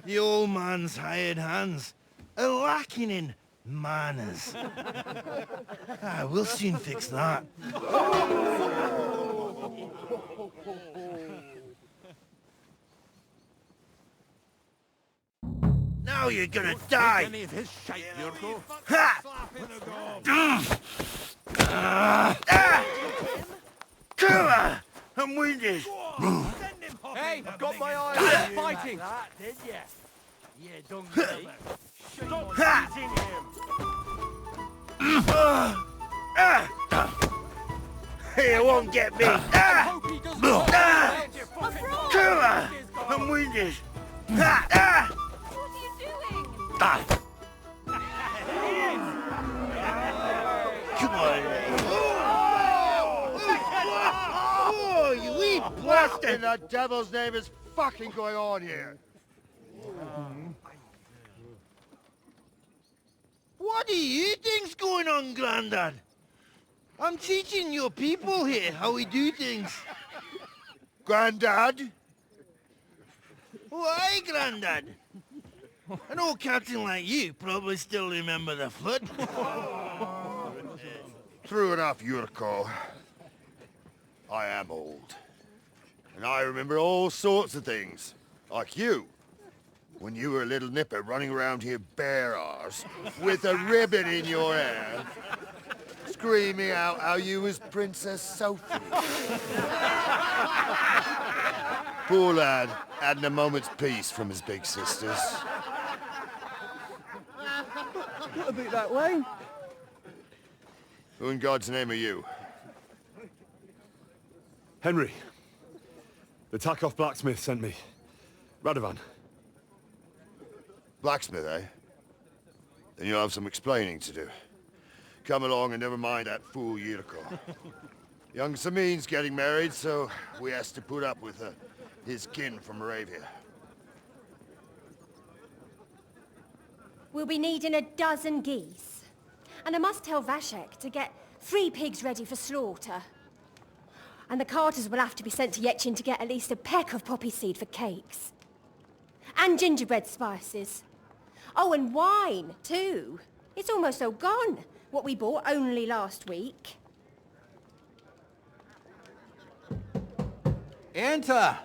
The old man's hired hands are lacking in manners. We'll soon fix that. Now you're gonna die! Any of his shite, Yurko. Ha! Killer! I'm wounded! Hey, I've got my eye on fighting. That, did ya? Yeah, don't get it. He won't get me! Killer! I'm wounded! What are you doing? Come on! Oh, you wee What in the devil's name is fucking going on here? What do you think's going on, Grandad? I'm teaching your people here how we do things. Grandad? Why, Grandad? An old captain like you probably still remember the flood. True enough, Yurko. I am old. And I remember all sorts of things. Like you. When you were a little nipper running around here bare arse, with a ribbon in your hair, screaming out how you was Princess Sophie. Poor lad, hadn't a moment's peace from his big sisters. What about that way? Who in God's name are you? Henry. The Takeoff blacksmith sent me. Radovan. Blacksmith, eh? Then you'll have some explaining to do. Come along and never mind that fool Yurko. Young Samin's getting married, so we has to put up with his kin from Moravia. We'll be needing a dozen geese. And I must tell Vashek to get 3 pigs ready for slaughter. And the carters will have to be sent to Yetchin to get at least a peck of poppy seed for cakes. And gingerbread spices. Oh, and wine, too. It's almost all gone, what we bought only last week. Enter!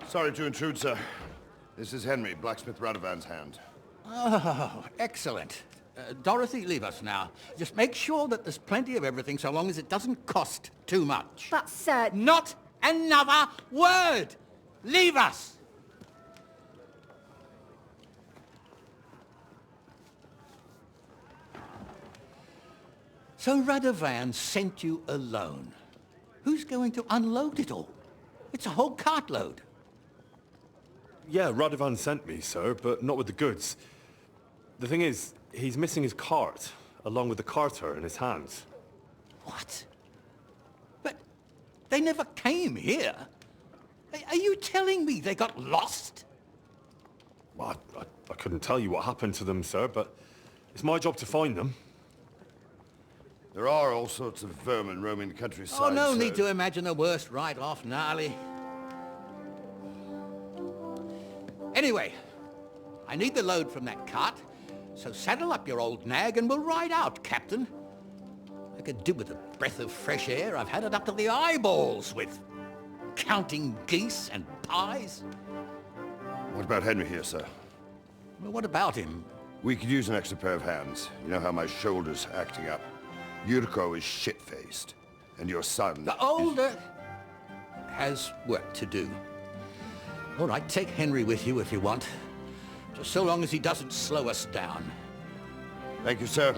Sorry to intrude, sir. This is Henry, blacksmith Radovan's hand. Oh, excellent. Dorothy, leave us now. Just make sure that there's plenty of everything so long as it doesn't cost too much. But, sir... Not another word! Leave us! So Radovan sent you alone. Who's going to unload it all? It's a whole cartload. Yeah, Radovan sent me, sir, but not with the goods. The thing is, he's missing his cart, along with the carter in his hands. What? But they never came here. Are you telling me they got lost? Well, I couldn't tell you what happened to them, sir, but it's my job to find them. There are all sorts of vermin roaming the countryside. Oh, no need to imagine the worst right off, gnarly. Anyway, I need the load from that cart, so saddle up your old nag and we'll ride out, Captain. I could do with a breath of fresh air. I've had it up to the eyeballs with counting geese and pies. What about Henry here, sir? Well, what about him? We could use an extra pair of hands. You know how my shoulder's acting up. Yurko is shit-faced, and your son... The older has work to do. All right, take Henry with you if you want. Just so long as he doesn't slow us down. Thank you, sir.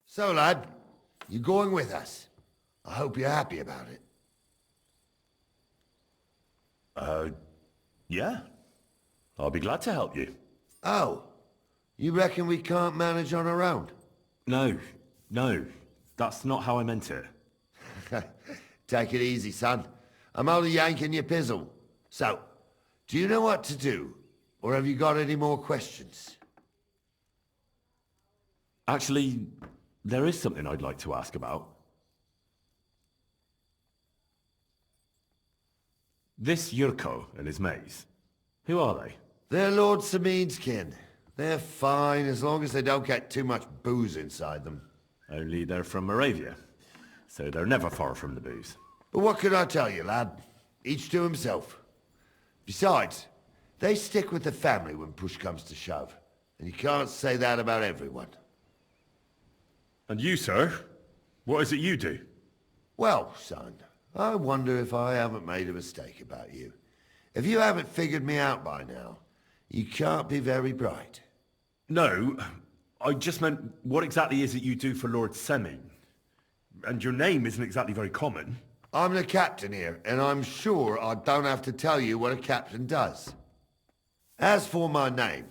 So, lad, you going with us? I hope you're happy about it. Yeah. I'll be glad to help you. Oh, you reckon we can't manage on our own? No. That's not how I meant it. Take it easy, son. I'm only yanking your pizzle. So, do you know what to do? Or have you got any more questions? Actually, there is something I'd like to ask about. This Yurko and his mates, who are they? They're Lord Samin's kin. They're fine as long as they don't get too much booze inside them. Only they're from Moravia, so they're never far from the booze. But what could I tell you, lad? Each to himself. Besides, they stick with the family when push comes to shove. And you can't say that about everyone. And you, sir? What is it you do? Well, son, I wonder if I haven't made a mistake about you. If you haven't figured me out by now, you can't be very bright. No, I just meant, what exactly is it you do for Lord Semin? And your name isn't exactly very common. I'm the captain here, and I'm sure I don't have to tell you what a captain does. As for my name,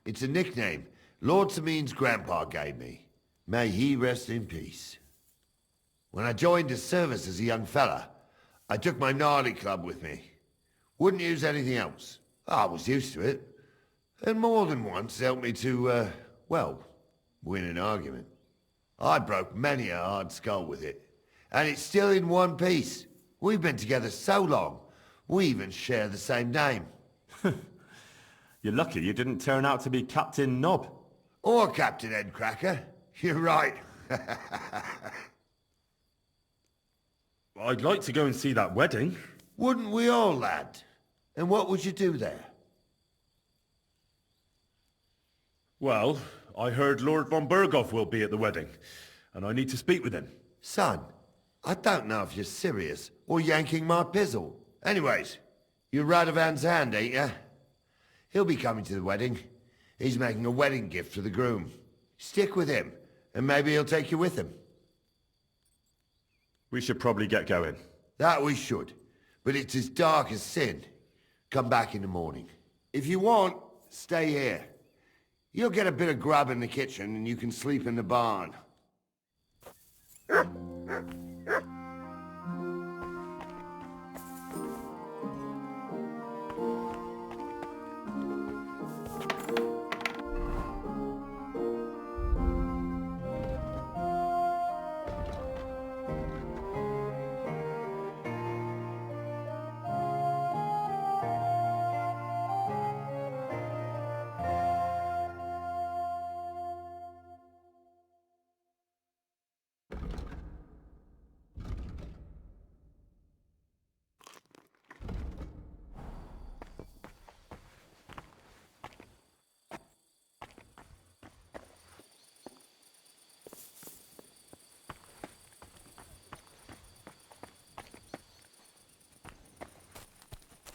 it's a nickname Lord Samin's grandpa gave me. May he rest in peace. When I joined his service as a young fella, I took my gnarly club with me. Wouldn't use anything else. I was used to it. And more than once helped me to, well, win an argument. I broke many a hard skull with it. And it's still in one piece. We've been together so long, we even share the same name. You're lucky you didn't turn out to be Captain Knob. Or Captain Headcracker. You're right. I'd like to go and see that wedding. Wouldn't we all, lad? And what would you do there? Well, I heard Lord von Berghoff will be at the wedding, and I need to speak with him. Son, I don't know if you're serious or yanking my pizzle. Anyways, you're Radovan's hand, ain't ya? He'll be coming to the wedding. He's making a wedding gift for the groom. Stick with him, and maybe he'll take you with him. We should probably get going. That we should, but it's as dark as sin. Come back in the morning. If you want, stay here. You'll get a bit of grub in the kitchen, and you can sleep in the barn.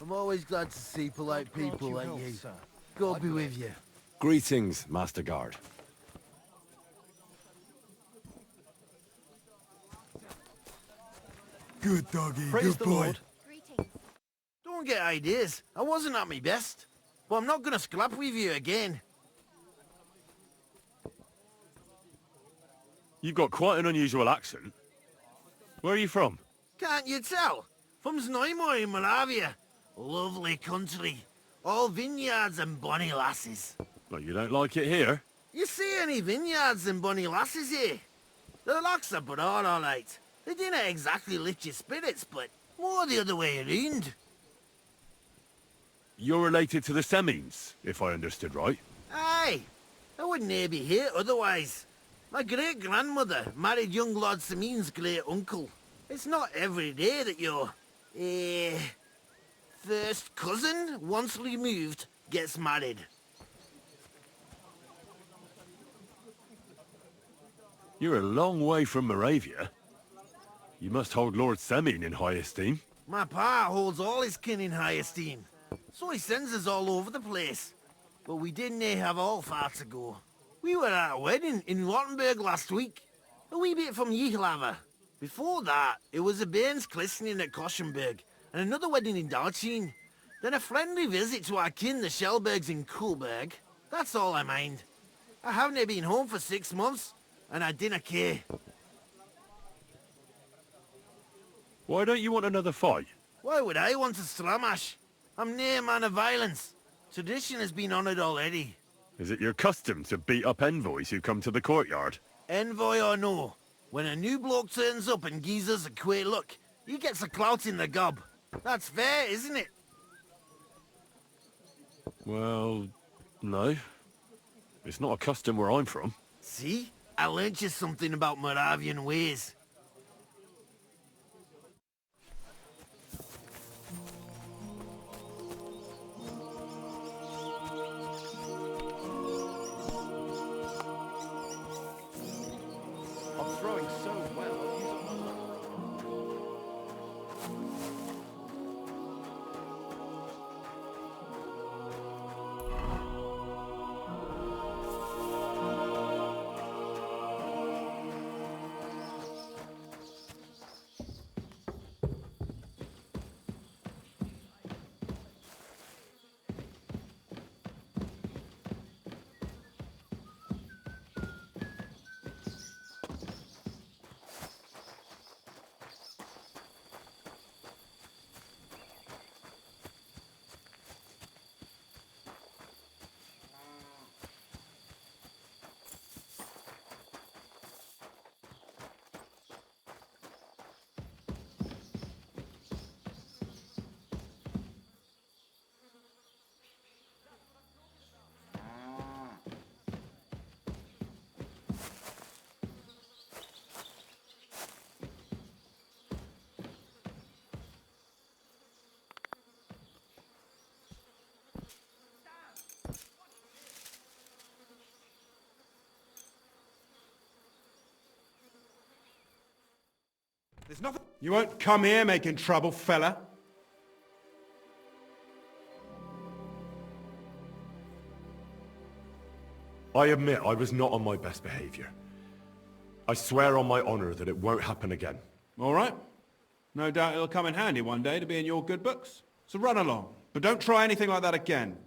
I'm always glad to see polite people like you. God be with you. Greetings, Master Guard. Good doggy, Praise good the boy. Lord. Don't get ideas. I wasn't at my best. But I'm not gonna scrap with you again. You've got quite an unusual accent. Where are you from? Can't you tell? From Znaimor in Moravia. Lovely country. All vineyards and bonny lasses. Well, you don't like it here? You see any vineyards and bonny lasses here? The locks are broad, all right. They didn't exactly lift your spirits, but more the other way around. You're related to the Semines, if I understood right. Aye. I wouldn't be here otherwise. My great-grandmother married young Lord Semine's great-uncle. It's not every day that your, first cousin, once removed, gets married. You're a long way from Moravia. You must hold Lord Semine in high esteem. My pa holds all his kin in high esteem, so he sends us all over the place. But we didn't have all far to go. We were at a wedding in Rottenburg last week, a wee bit from Yihlava. Before that, it was a bairn's christening at Koschenberg, and another wedding in Darchin. Then a friendly visit to our kin, the Schellbergs in Kuhlberg. That's all I mind. I haven't been home for 6 months, and I didn't care. Why don't you want another fight? Why would I want a stramash? I'm near a man of violence. Tradition has been honoured already. Is it your custom to beat up envoys who come to the courtyard? Envoy or no, when a new bloke turns up and gives us a queer look, he gets a clout in the gob. That's fair, isn't it? Well, no. It's not a custom where I'm from. See? I learnt you something about Moravian ways. I'm throwing so well. There's nothing... You won't come here making trouble, fella. I admit I was not on my best behavior. I swear on my honor that it won't happen again. All right. No doubt it'll come in handy one day to be in your good books. So run along, but don't try anything like that again.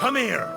Come here!